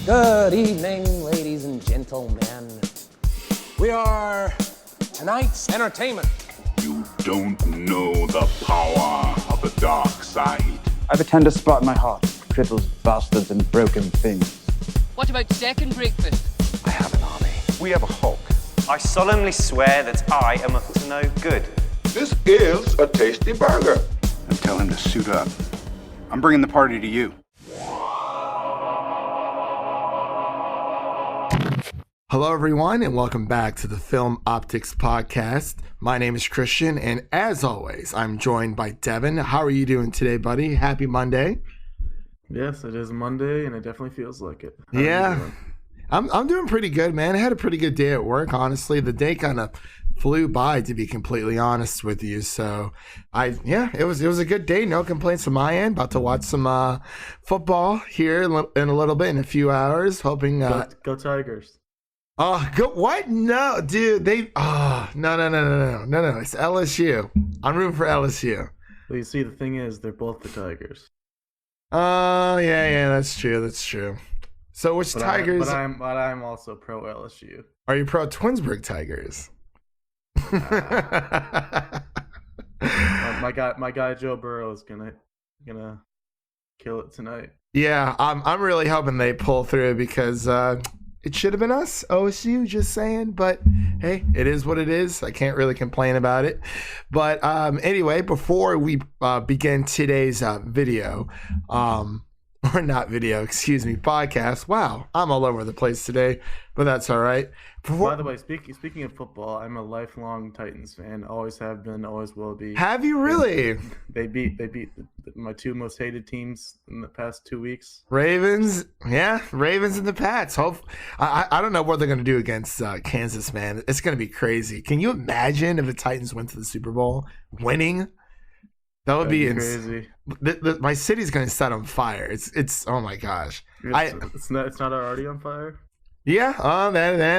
Good evening, ladies and gentlemen. We are tonight's entertainment. You don't know the power of the dark side. I have a tender spot in my heart for cripples, bastards, and broken things. What about second breakfast? I have an army. We have a Hulk. I solemnly swear that I am up to no good. This is a tasty burger. And tell him to suit up. I'm bringing the party to you. Hello, everyone, and welcome back to the Film Optix podcast. My name is Christian, and as always, I'm joined by Devin. How are you doing today, buddy? Happy Monday. Yes, it is Monday, and it definitely feels like it. Yeah, I'm doing pretty good, man. I had a pretty good day at work, honestly. The day kind of flew by, to be completely honest with you. So, it was a good day. No complaints on my end. About to watch some football here in a little bit, in a few hours. Hoping go Tigers. Oh, go what? No, dude. No. It's LSU. I'm rooting for LSU. Well, you see, the thing is, they're both the Tigers. Oh, yeah, that's true. So which Tigers? But I'm also pro LSU. Are you pro Twinsburg Tigers? My guy Joe Burrow is gonna kill it tonight. Yeah, I'm really hoping they pull through because it should have been us, OSU, just saying. But hey, it is what it is. I can't really complain about it. But anyway, before we begin today's podcast. Wow, I'm all over the place today, but that's all right. By the way, speaking of football, I'm a lifelong Titans fan. Always have been, always will be. Have you really? They beat my two most hated teams in the past 2 weeks. Ravens, yeah, Ravens and the Pats. I don't know what they're going to do against Kansas, man. It's going to be crazy. Can you imagine if the Titans went to the Super Bowl winning? That would be crazy. My city's going to set on fire. It's oh my gosh. It's not already on fire. Yeah,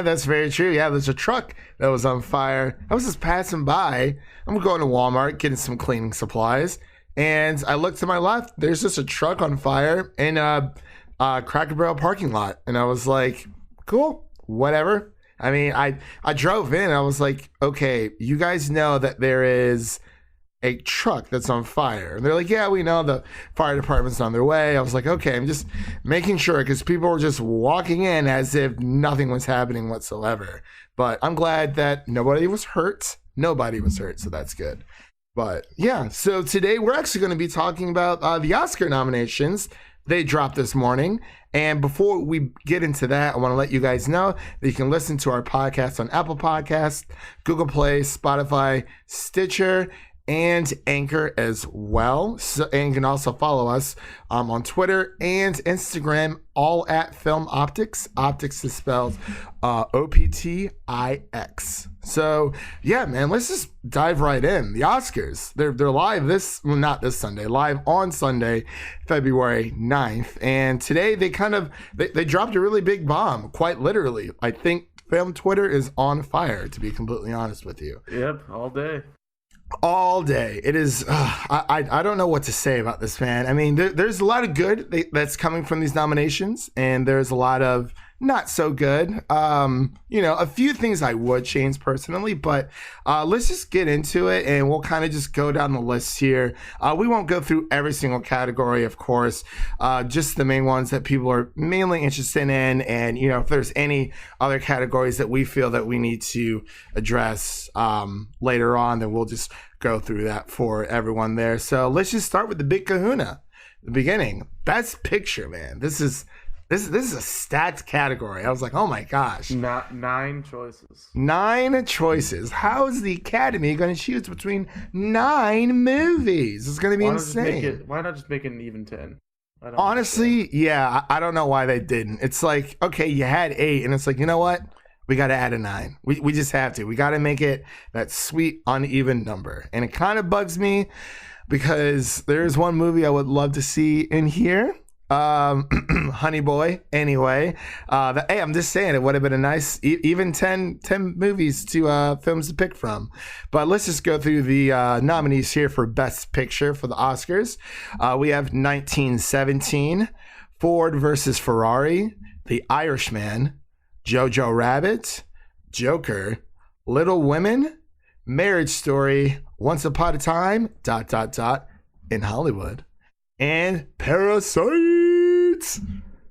that's very true. Yeah, there's a truck that was on fire. I was just passing by. I'm going to Walmart, getting some cleaning supplies, and I looked to my left. There's just a truck on fire in a Cracker Barrel parking lot, and I was like, cool, whatever. I mean, I drove in, and I was like, okay, you guys know that there is a truck that's on fire. And they're like, yeah, we know the fire department's on their way. I was like, okay, I'm just making sure because people were just walking in as if nothing was happening whatsoever. But I'm glad that nobody was hurt, so that's good. But yeah, so today we're actually going to be talking about the Oscar nominations. They dropped this morning. And before we get into that, I want to let you guys know that you can listen to our podcast on Apple Podcasts, Google Play, Spotify, Stitcher, and Anchor as well. And you can also follow us on Twitter and Instagram, all at Film Optix. Optix is spelled Optix. So yeah, man, let's just dive right in. The Oscars, they're live not this Sunday, live on Sunday, February 9th. And today they dropped a really big bomb, quite literally. I think film Twitter is on fire, to be completely honest with you. Yep, all day. All day. It is. I don't know what to say about this, man. I mean, there's a lot of good that's coming from these nominations, and there's a lot of not so good. A few things I would change personally, but let's just get into it, and we'll kind of just go down the list here. We won't go through every single category, of course, just the main ones that people are mainly interested in, and if there's any other categories that we feel that we need to address later on, then we'll just go through that for everyone there. So let's just start with the big kahuna, the beginning. Best Picture, man. This is a stats category. I was like, oh my gosh. Not 9 choices. 9 choices. How is the Academy going to choose between 9 movies? It's going to be insane. Why not just make it an even 10? Honestly, yeah, I don't know why they didn't. It's like, okay, you had 8, and it's like, you know what? We got to add a 9. We just have to. We got to make it that sweet, uneven number. And it kind of bugs me because there's one movie I would love to see in here. Honey Boy, anyway. Hey, I'm just saying it would have been a nice, even 10 movies films to pick from. But let's just go through the nominees here for Best Picture for the Oscars. We have 1917, Ford versus Ferrari, The Irishman, Jojo Rabbit, Joker, Little Women, Marriage Story, Once Upon a Time, ... in Hollywood, and Parasites.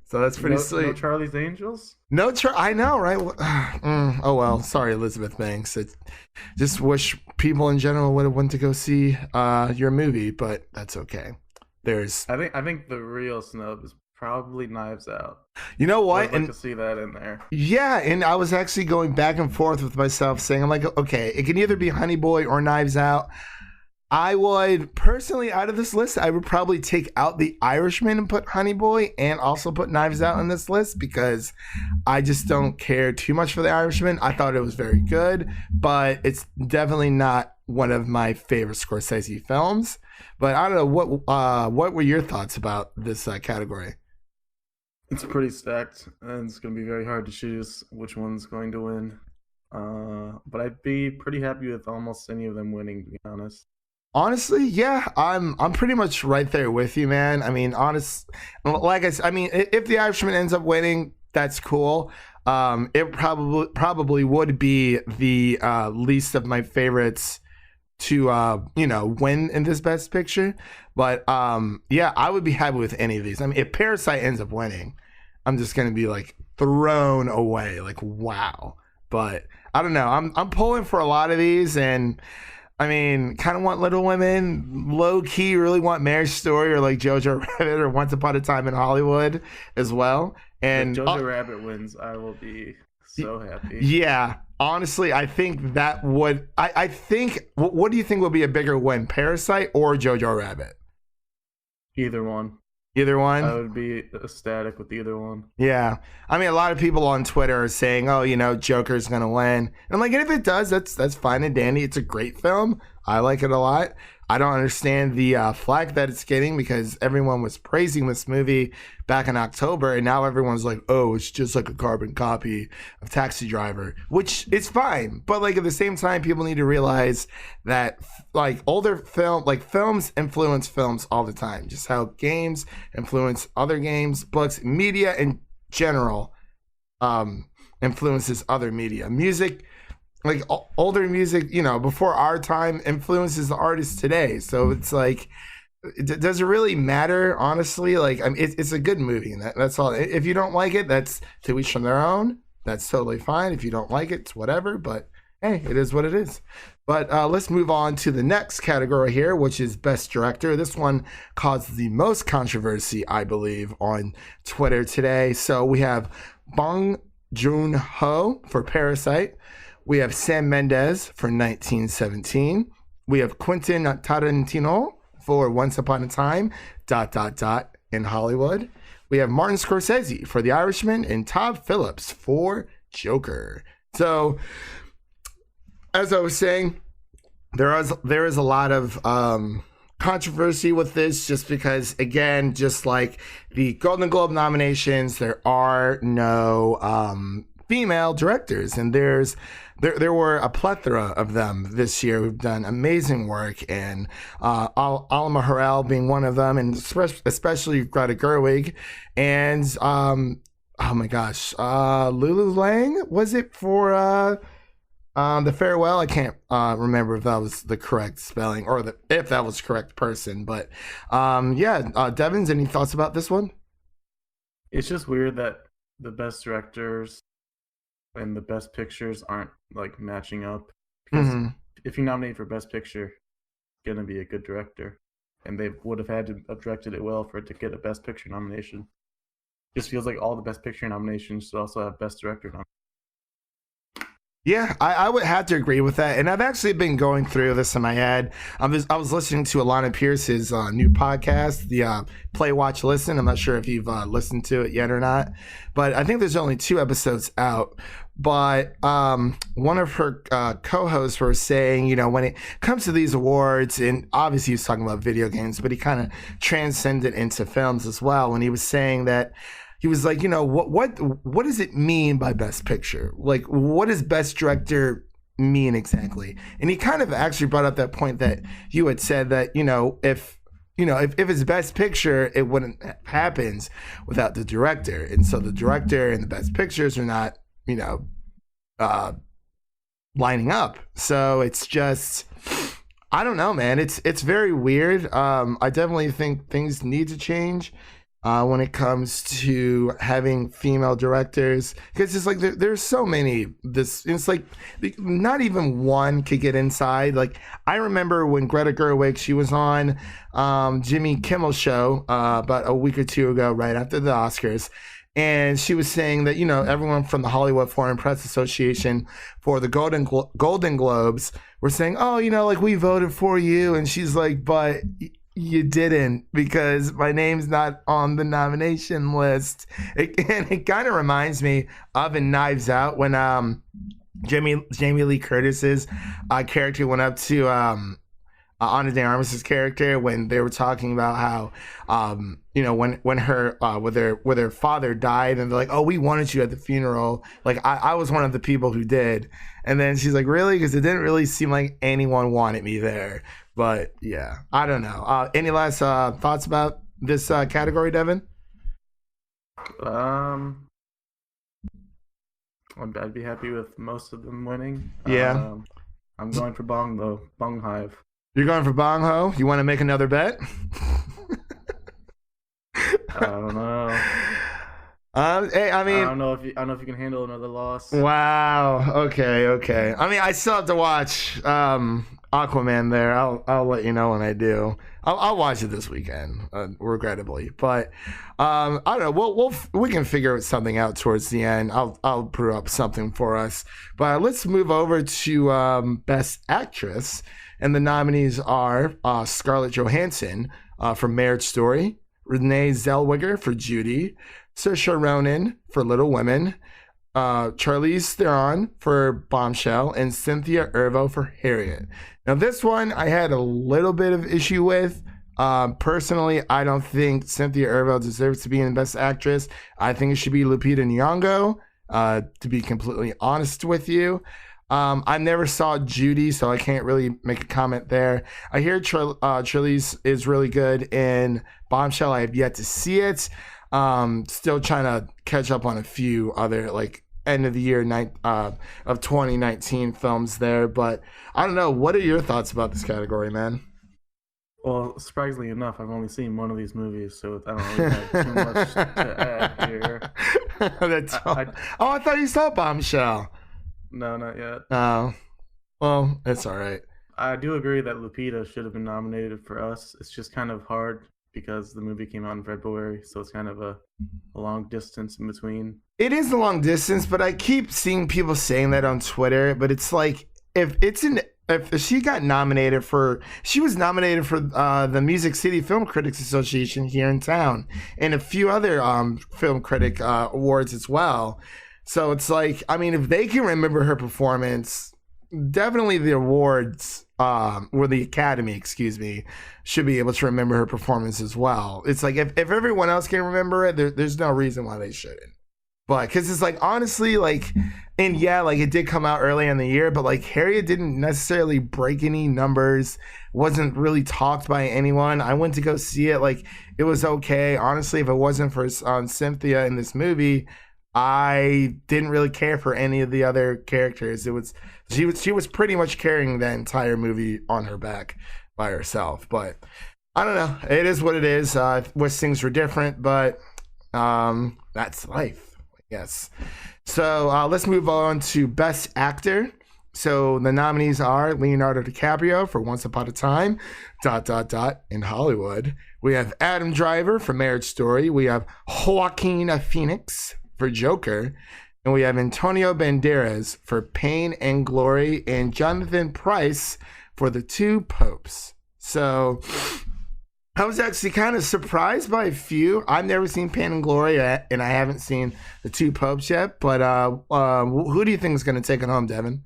So that's pretty sweet. No Charlie's Angels? No, I know, right? Oh well, sorry, Elizabeth Banks. Just wish people in general would have went to go see your movie, but that's okay. I think the real snub is probably Knives Out. You know what? I'd like to see that in there. Yeah, and I was actually going back and forth with myself, saying, I'm like, okay, it can either be Honey Boy or Knives Out. I would personally, out of this list, I would probably take out The Irishman and put Honey Boy, and also put Knives Out on this list, because I just don't care too much for The Irishman. I thought it was very good, but it's definitely not one of my favorite Scorsese films. But I don't know, what were your thoughts about this category? It's pretty stacked, and it's going to be very hard to choose which one's going to win. But I'd be pretty happy with almost any of them winning, to be honest. Honestly, yeah, I'm pretty much right there with you, man. I mean, like I said, I mean, if The Irishman ends up winning, that's cool. It probably would be the least of my favorites to win in this Best Picture. But yeah, I would be happy with any of these. I mean, if Parasite ends up winning, I'm just gonna be like thrown away, like wow. But I don't know. I'm pulling for a lot of these, and I mean, kind of want Little Women, low key really want Marriage Story or like Jojo Rabbit or Once Upon a Time in Hollywood as well. And if Jojo Rabbit wins, I will be so happy. Yeah, honestly, I think that would. I think. What do you think will be a bigger win, Parasite or Jojo Rabbit? Either one. Either one? I would be ecstatic with either one. Yeah. I mean, a lot of people on Twitter are saying, oh, Joker's going to win. And I'm like, and if it does, that's fine and dandy. It's a great film. I like it a lot. I don't understand the flack that it's getting, because everyone was praising this movie back in October, and now everyone's like, oh, it's just like a carbon copy of Taxi Driver, which is fine. But like at the same time, people need to realize that like films influence films all the time, just how games influence other games, books, media in general influences other media. Music, like older music, before our time, influences the artists today. So it's like, does it really matter? Honestly, like, I mean, it's a good movie, and that's all. If you don't like it, that's to each from their own. That's totally fine. If you don't like it, it's whatever. But hey, it is what it is. But let's move on to the next category here, which is Best Director. This one caused the most controversy, I believe, on Twitter today. So we have Bong Joon-ho for Parasite. We have Sam Mendes for 1917. We have Quentin Tarantino for Once Upon a Time, ... in Hollywood. We have Martin Scorsese for The Irishman, and Todd Phillips for Joker. So, as I was saying, there is a lot of controversy with this, just because, again, just like the Golden Globe nominations, there are no female directors, and there were a plethora of them this year who've done amazing work, and Alma Harrell being one of them, and especially Greta Gerwig, and oh my gosh, Lulu Lang, was it for The Farewell? I can't remember if that was the correct spelling, or if that was the correct person, but Devins, any thoughts about this one? It's just weird that the best directors and the best pictures aren't like matching up, because if you nominate for Best Picture, you're gonna be a good director, and they would have had to have directed it well for it to get a Best Picture nomination. Just feels like all the Best Picture nominations should also have Best Director nomination. Yeah, I would have to agree with that. And I've actually been going through this in my head. I was listening to Alana Pierce's new podcast, the Play, Watch, Listen. I'm not sure if you've listened to it yet or not, but I think there's only 2 episodes out. But one of her co-hosts were saying, when it comes to these awards, and obviously he was talking about video games, but he kind of transcended into films as well. And he was saying that, he was like, what does it mean by Best Picture? Like, what does Best Director mean exactly? And he kind of actually brought up that point that you had said that, if if it's best picture, it wouldn't happens without the director. And so the director and the best pictures are not, lining up. So it's just, I don't know, man. It's very weird. I definitely think things need to change when it comes to having female directors, because it's like there's so many. It's like not even one could get inside. Like I remember when Greta Gerwig, she was on Jimmy Kimmel's show about a week or two ago, right after the Oscars. And she was saying that, everyone from the Hollywood Foreign Press Association for the Golden Globes were saying, oh, we voted for you. And she's like, but you didn't, because my name's not on the nomination list. And it kind of reminds me of in Knives Out when Jamie Lee Curtis's character went up to Ana de Armas' character when they were talking about how when her with her father died, and they're like, oh, we wanted you at the funeral, like I was one of the people who did. And then she's like, really? Because it didn't really seem like anyone wanted me there. But yeah, I don't know. Any last thoughts about this category, Devin? I'd be happy with most of them winning. Yeah. I'm going for Bong though. Bong Hive. You're going for Bong Ho? You want to make another bet? I don't know. Hey, I mean, I don't know if you can handle another loss. Wow. Okay. I mean, I still have to watch Aquaman there. I'll let you know when I do. I'll watch it this weekend, regrettably. But I don't know. We can figure something out towards the end. I'll put up something for us. But let's move over to Best Actress, and the nominees are Scarlett Johansson for Marriage Story, Renee Zellweger for Judy, Saoirse Ronan for Little Women, Charlize Theron for Bombshell, and Cynthia Erivo for Harriet. Now, this one I had a little bit of issue with. Personally, I don't think Cynthia Erivo deserves to be in Best Actress. I think it should be Lupita Nyong'o, to be completely honest with you. I never saw Judy, so I can't really make a comment there. I hear Charlize is really good in Bombshell. I have yet to see it. Still trying to catch up on a few other end of the year of 2019 films there, but I don't know. What are your thoughts about this category, man? Well, surprisingly enough, I've only seen one of these movies, so I don't really have too much to add here. I thought you saw Bombshell. No, not yet. Oh, well, it's all right. I do agree that Lupita should have been nominated for Us. It's just kind of hard because the movie came out in February, so it's kind of a long distance in between. It is a long distance, but I keep seeing people saying that on Twitter. But it's like, if she got nominated for, she was nominated for the Music City Film Critics Association here in town, and a few other film critic awards as well. So it's like, I mean, if they can remember her performance, definitely the awards, or the Academy, excuse me, should be able to remember her performance as well. It's like, if everyone else can remember it, there's no reason why they shouldn't. But, because it's like, honestly, and yeah, it did come out early in the year, but Harriet didn't necessarily break any numbers, wasn't really talked by anyone. I went to go see it, it was okay. Honestly, if it wasn't for Cynthia in this movie, I didn't really care for any of the other characters. She was pretty much carrying the entire movie on her back by herself. But I don't know. It is what it is. Wish things were different, but that's life, I guess. So let's move on to Best Actor. So the nominees are Leonardo DiCaprio for Once Upon a Time, ... in Hollywood. We have Adam Driver for Marriage Story. We have Joaquin Phoenix for Joker, and we have Antonio Banderas for Pain and Glory, and Jonathan Pryce for The Two Popes. So I was actually kind of surprised by a few. I've never seen Pain and Glory yet, and I haven't seen The Two Popes yet, but who do you think is going to take it home, Devin?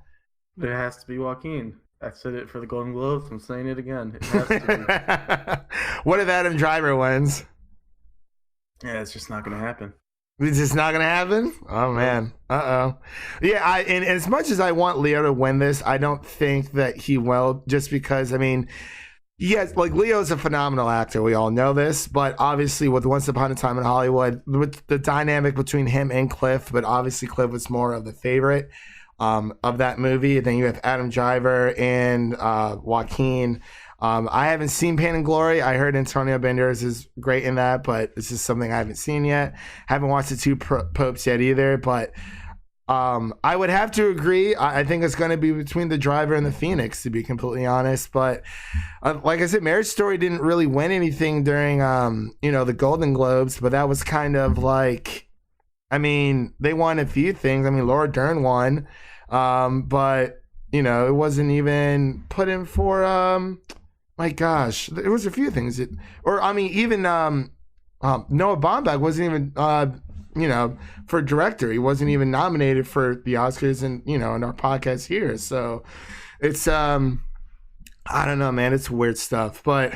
It has to be Joaquin. I said it for the Golden Globes. I'm saying it again. It has to be. What if Adam Driver wins? Yeah, it's just not going to happen. It's just not gonna happen. Oh man. Yeah. And as much as I want Leo to win this, I don't think that he will. Just because, I mean, Yes, like Leo's a phenomenal actor. We all know this, but obviously with Once Upon a Time in Hollywood, with the dynamic between him and Cliff, but obviously Cliff was more of the favorite of that movie. Then you have Adam Driver and Joaquin. I haven't seen Pain and Glory. I heard Antonio Banderas is great in that, but this is something I haven't seen yet. Haven't watched The Two Popes yet either, but I would have to agree. I think it's going to be between The Driver and The Phoenix, to be completely honest. But like I said, Marriage Story didn't really win anything during, the Golden Globes, but that was kind of like, I mean, they won a few things. I mean, Laura Dern won, but, it wasn't even put in for, my gosh, there was a few things. Even Noah Baumbach wasn't even, for director. He wasn't even nominated for the Oscars and, in our podcast here. So it's, I don't know, man. It's weird stuff. But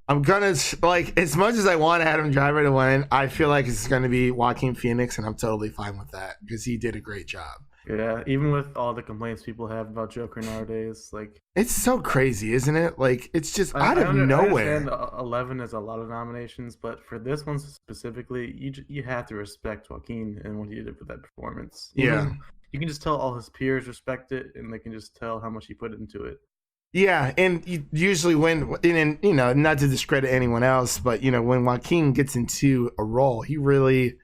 I'm going to, like, as much as I want Adam Driver to win, I feel like it's going to be Joaquin Phoenix, and I'm totally fine with that because he did a great job. Yeah, even with all the complaints people have about Joker nowadays, like it's so crazy, isn't it? Like it's just out of nowhere. I understand 11 is a lot of nominations, but for this one specifically, you have to respect Joaquin and what he did with that performance. You can just tell all his peers respect it, and they can just tell how much he put into it. Yeah, and usually when not to discredit anyone else, but when Joaquin gets into a role, he really,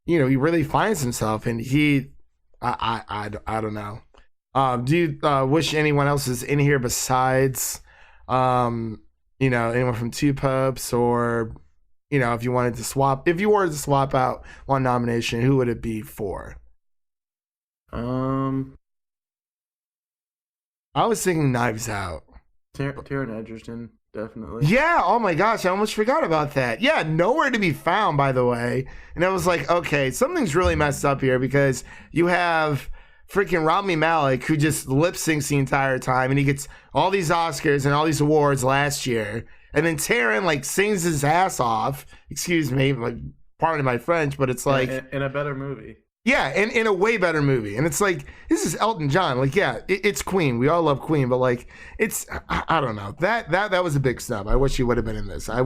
he really finds himself, and I don't know. Do you wish anyone else is in here besides, anyone from Two Popes, or, if you were to swap out one nomination, who would it be for? I was thinking Knives Out. Taron Egerton, definitely. Yeah. Oh my gosh, I almost forgot about that. Yeah, nowhere to be found, by the way. And I was like, okay, something's really messed up here because you have freaking Rami Malek who just lip syncs the entire time, and he gets all these Oscars and all these awards last year, and then Taron sings his ass off. Excuse me, pardon my French, but it's like in a better movie. Yeah, and in a way better movie. And it's like, this is Elton John. It's Queen. We all love Queen, but it's, I don't know. That was a big snub. I wish he would have been in this. I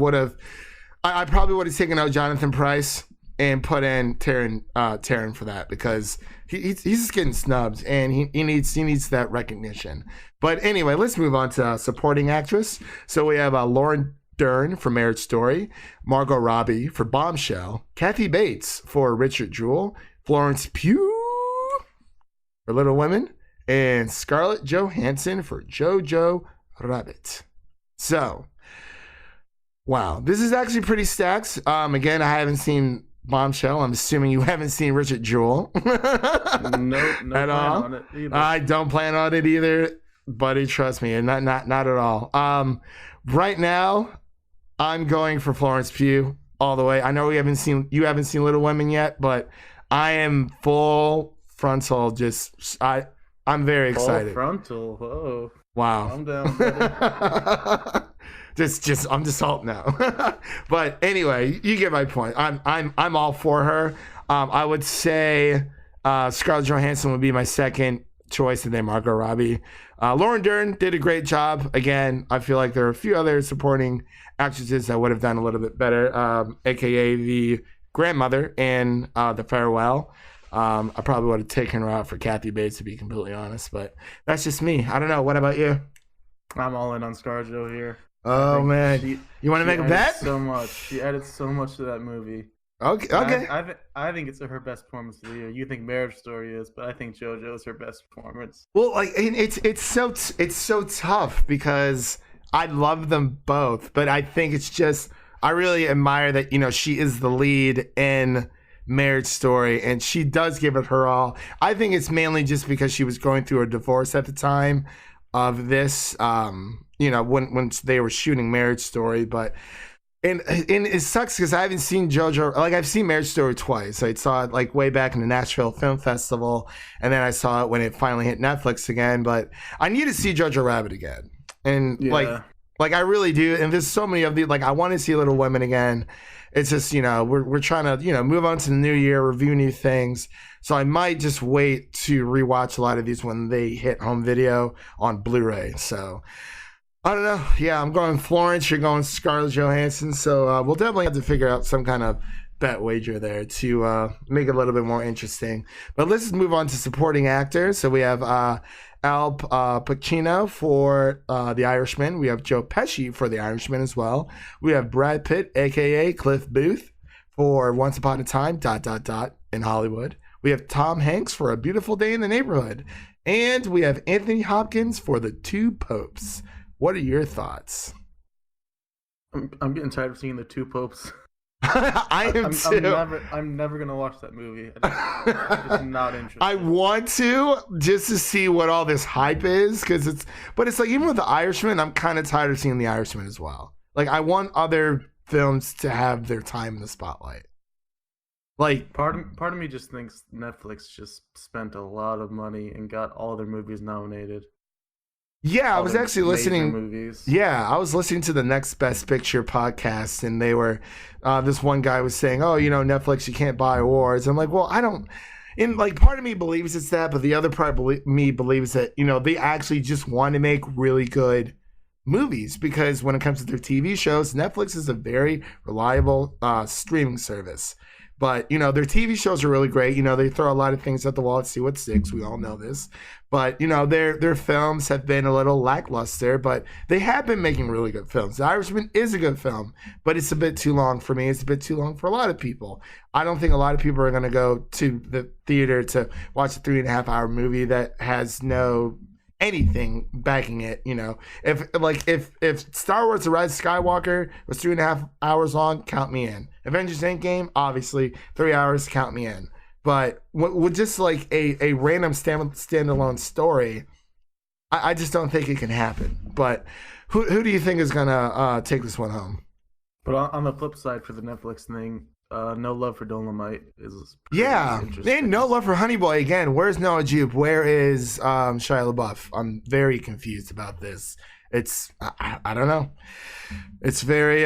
probably would have taken out Jonathan Pryce and put in Taron for that, because he's just getting snubbed, and he needs that recognition. But anyway, let's move on to supporting actress. So we have Lauren Dern for Marriage Story, Margot Robbie for Bombshell, Kathy Bates for Richard Jewell, Florence Pugh for Little Women, and Scarlett Johansson for Jojo Rabbit. So, wow, this is actually pretty stacked. Again, I haven't seen Bombshell. I'm assuming you haven't seen Richard Jewell. No at all. On it either. I don't plan on it either, buddy. Trust me, and not at all. Right now, I'm going for Florence Pugh all the way. I know you haven't seen Little Women yet, but I am full frontal. I'm very excited. Full frontal. Whoa. Wow. Calm down, buddy. I'm just salting now. But anyway, you get my point. I'm all for her. I would say Scarlett Johansson would be my second choice, and then Margot Robbie. Lauren Dern did a great job. Again, I feel like there are a few other supporting actresses that would have done a little bit better, aka the grandmother in The Farewell. I probably would have taken her out for Kathy Bates, to be completely honest, but that's just me. I don't know. What about you? I'm all in on ScarJo here. Oh man, you want to make a bet? So much. She added so much to that movie. Okay. I think it's her best performance of the year. You think Marriage Story is, but I think JoJo is her best performance. Well, it's so tough because I love them both, but I think it's just, I really admire that she is the lead in Marriage Story, and she does give it her all. I think it's mainly just because she was going through a divorce at the time of this, when they were shooting Marriage Story, but. And it sucks because I haven't seen JoJo. I've seen Marriage Story twice. I saw it way back in the Nashville Film Festival, and then I saw it when it finally hit Netflix again. But I need to see Jojo Rabbit again, and I really do. And there's so many of these. I want to see Little Women again. It's just we're trying to move on to the new year, review new things. So I might just wait to rewatch a lot of these when they hit home video on Blu-ray. So. I don't know. Yeah, I'm going Florence. You're going Scarlett Johansson. So we'll definitely have to figure out some kind of bet wager there to make it a little bit more interesting. But let's just move on to supporting actors. So we have Al Pacino for The Irishman. We have Joe Pesci for The Irishman as well. We have Brad Pitt, a.k.a. Cliff Booth, for Once Upon a Time, ... in Hollywood. We have Tom Hanks for A Beautiful Day in the Neighborhood. And we have Anthony Hopkins for The Two Popes. What are your thoughts? I'm getting tired of seeing The Two Popes. I am too. I'm never gonna watch that movie. I'm just not interested. I want to just to see what all this hype is, but it's like even with The Irishman, I'm kind of tired of seeing The Irishman as well. Like I want other films to have their time in the spotlight. Like part of me just thinks Netflix just spent a lot of money and got all their movies nominated. Yeah, I was actually listening. Movies. Yeah, I was listening to the Next Best Picture podcast, and they were. This one guy was saying, "Oh, Netflix, you can't buy awards." I'm like, "Well, I don't." And like, part of me believes it's that, but the other part of me believes that they actually just want to make really good movies, because when it comes to their TV shows, Netflix is a very reliable streaming service. But, their TV shows are really great. They throw a lot of things at the wall to see what sticks. We all know this. But, their films have been a little lackluster, but they have been making really good films. The Irishman is a good film, but it's a bit too long for me. It's a bit too long for a lot of people. I don't think a lot of people are going to go to the theater to watch a 3.5-hour movie that has no anything backing it. If Star Wars: The Rise of Skywalker was 3.5 hours long, count me in. Avengers Endgame, obviously 3 hours, count me in. But with just like a random standalone story, I just don't think it can happen. But who do you think is gonna take this one home? But on the flip side, for the Netflix thing, No Love for Dolomite is and No Love for Honey Boy again. Where's Noah Jupe? Where is Shia LaBeouf? I'm very confused about this. It's I don't know. It's very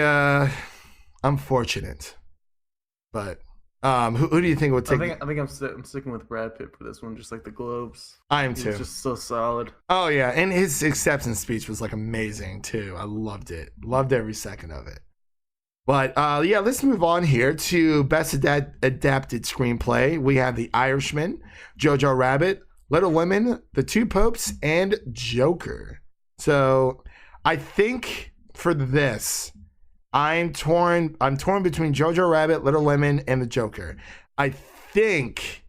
unfortunate. But who do you think would take? I think I'm sticking with Brad Pitt for this one, just like the Globes. I am too. He's just so solid. Oh yeah, and his acceptance speech was like amazing too. I loved it. Loved every second of it. But let's move on here to Best Adapted Screenplay. We have The Irishman, Jojo Rabbit, Little Women, The Two Popes, and Joker. So I think for this, I'm torn between Jojo Rabbit, Little Women, and the Joker. I think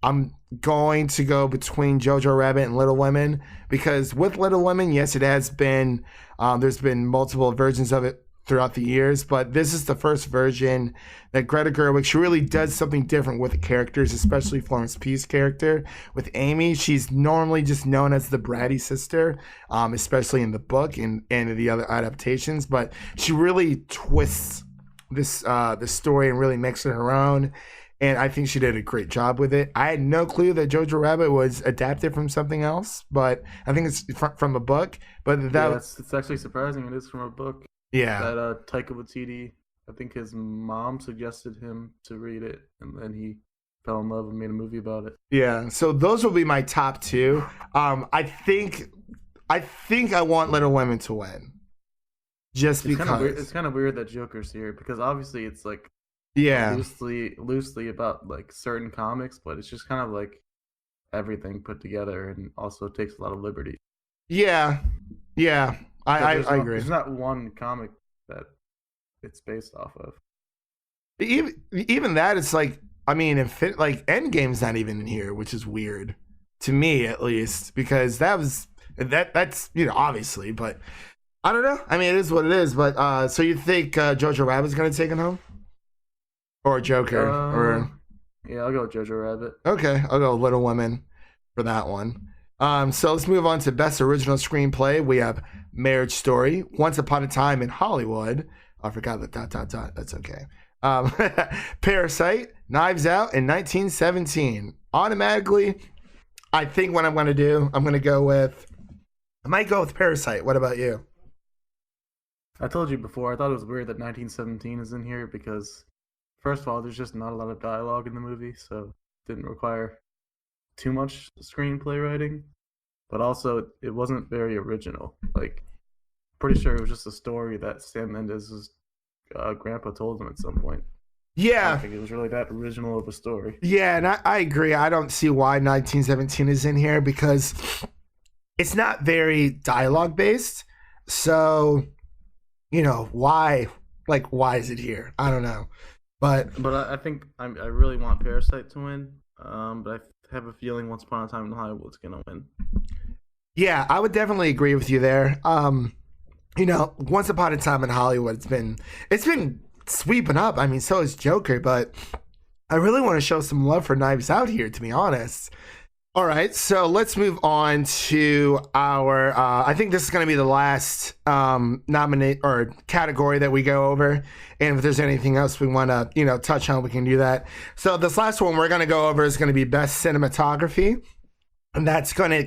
I'm going to go between Jojo Rabbit and Little Women, because with Little Women, yes, it has been, there's been multiple versions of it throughout the years, but this is the first version that Greta Gerwig, she really does something different with the characters, especially Florence Pugh's character. With Amy, she's normally just known as the bratty sister, especially in the book and the other adaptations, but she really twists this story and really makes it her own, and I think she did a great job with it. I had no clue that Jojo Rabbit was adapted from something else, but I think it's from a book. But it's actually surprising. It is from a book. Yeah. That Taika Waititi, I think his mom suggested him to read it, and then he fell in love and made a movie about it. Yeah. So those will be my top two. I think I want Little Women to win, just because it's kind of weird that Joker's here, because obviously it's like loosely about like certain comics, but it's just kind of like everything put together, and also takes a lot of liberty. Yeah. I agree. There's not one comic that it's based off of. Even that, it's like, I mean, Endgame's not even in here, which is weird to me, at least, because that's obviously, but I don't know. I mean, it is what it is. But so you think Jojo Rabbit's gonna take it home, or Joker, Yeah, I'll go with Jojo Rabbit. Okay, I'll go Little Women for that one. So let's move on to Best Original Screenplay. We have Marriage Story, Once Upon a Time in Hollywood. I forgot the ... That's okay. Parasite, Knives Out, and 1917. Automatically, I think what I'm going to do, I might go with Parasite. What about you? I told you before, I thought it was weird that 1917 is in here, because first of all, there's just not a lot of dialogue in the movie, so it didn't require too much screenplay writing, but also it wasn't very original. Like, pretty sure it was just a story that Sam Mendes' grandpa told him at some point. I Yeah. don't think it was really that original of a story. Yeah, and I agree. I don't see why 1917 is in here because it's not very dialogue based. So, why is it here? I don't know. But I think I really want Parasite to win. But I have a feeling Once Upon a Time in Hollywood's gonna win. yeah, I would definitely agree with you there. Once Upon a Time in Hollywood, it's been sweeping up. I mean, so is Joker, but I really want to show some love for Knives Out here, to be honest. All right, so let's move on to our. I think this is going to be the last nominate or category that we go over, and if there's anything else we want to touch on, we can do that. So this last one we're going to go over is going to be best cinematography, and that's going to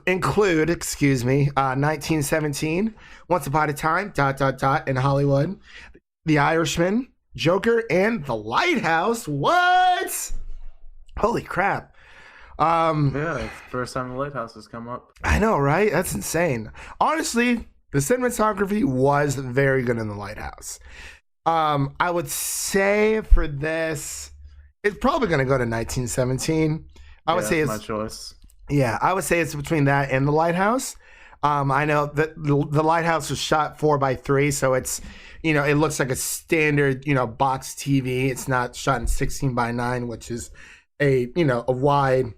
include, 1917, Once Upon a Time, ... in Hollywood, The Irishman, Joker, and The Lighthouse. What? Holy crap. Yeah, it's the first time The Lighthouse has come up. I know, right? That's insane. Honestly, the cinematography was very good in The Lighthouse. I would say for this, it's probably going to go to 1917. I would say it's my choice. Yeah, I would say it's between that and The Lighthouse. I know that the Lighthouse was shot 4:3, so it's, it looks like a standard, box TV. It's not shot in 16:9, which is a wide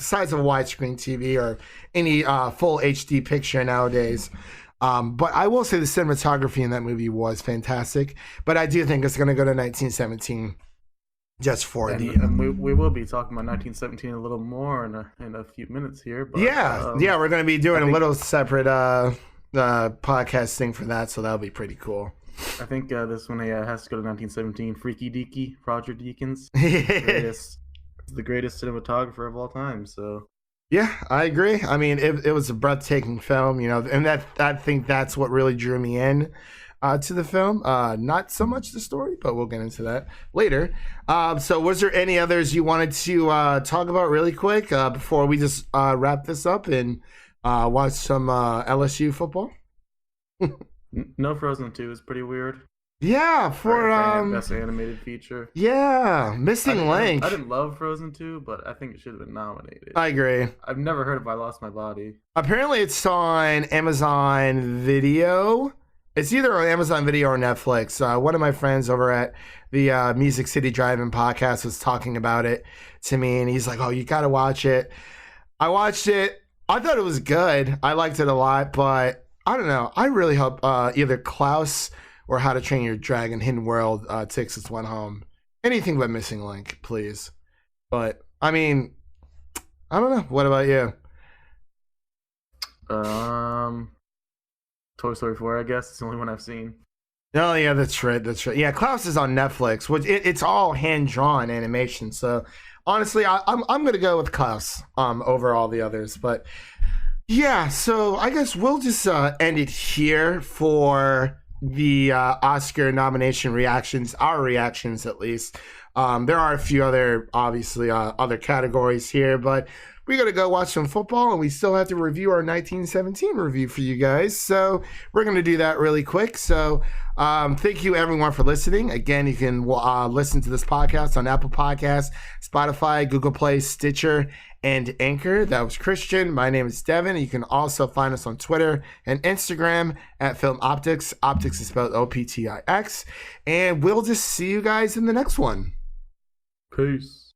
size of a widescreen TV or any full HD picture nowadays. But I will say the cinematography in that movie was fantastic. But I do think it's going to go to 1917. Just for and we will be talking about 1917 a little more in a few minutes here. But, we're going to be doing a little separate podcast thing for that, so that'll be pretty cool. I think this one has to go to 1917. Freaky Deaky, Roger Deakins, the greatest cinematographer of all time. So yeah, I agree. I mean, it was a breathtaking film, and I think that's what really drew me in. To the film, not so much the story, but we'll get into that later. So was there any others you wanted to talk about really quick before we just wrap this up and watch some LSU football? No, Frozen 2 is pretty weird. Yeah, for best animated feature. Yeah, Missing Link. I didn't love Frozen 2, but I think it should have been nominated. I agree. I've never heard of I Lost My Body. Apparently it's on Amazon Video. It's either on Amazon Video or Netflix. One of my friends over at the Music City Drive-In podcast was talking about it to me, and he's like, "Oh, you got to watch it." I watched it. I thought it was good. I liked it a lot, but I don't know. I really hope either Klaus or How to Train Your Dragon Hidden World takes this one home. Anything but Missing Link, please. But, I mean, I don't know. What about you? Toy Story 4, I guess. It's the only one I've seen. Oh, yeah, that's right. Yeah, Klaus is on Netflix, which it's all hand-drawn animation. So, honestly, I'm going to go with Klaus over all the others. But, yeah, so I guess we'll just end it here for the Oscar nomination reactions, our reactions at least. There are a few other, obviously, other categories here, but we got to go watch some football, and we still have to review our 1917 review for you guys. So we're going to do that really quick. So thank you, everyone, for listening. Again, you can listen to this podcast on Apple Podcasts, Spotify, Google Play, Stitcher, and Anchor. That was Christian. My name is Devin. You can also find us on Twitter and Instagram at Film Optix. Optix is spelled Optix. And we'll just see you guys in the next one. Peace.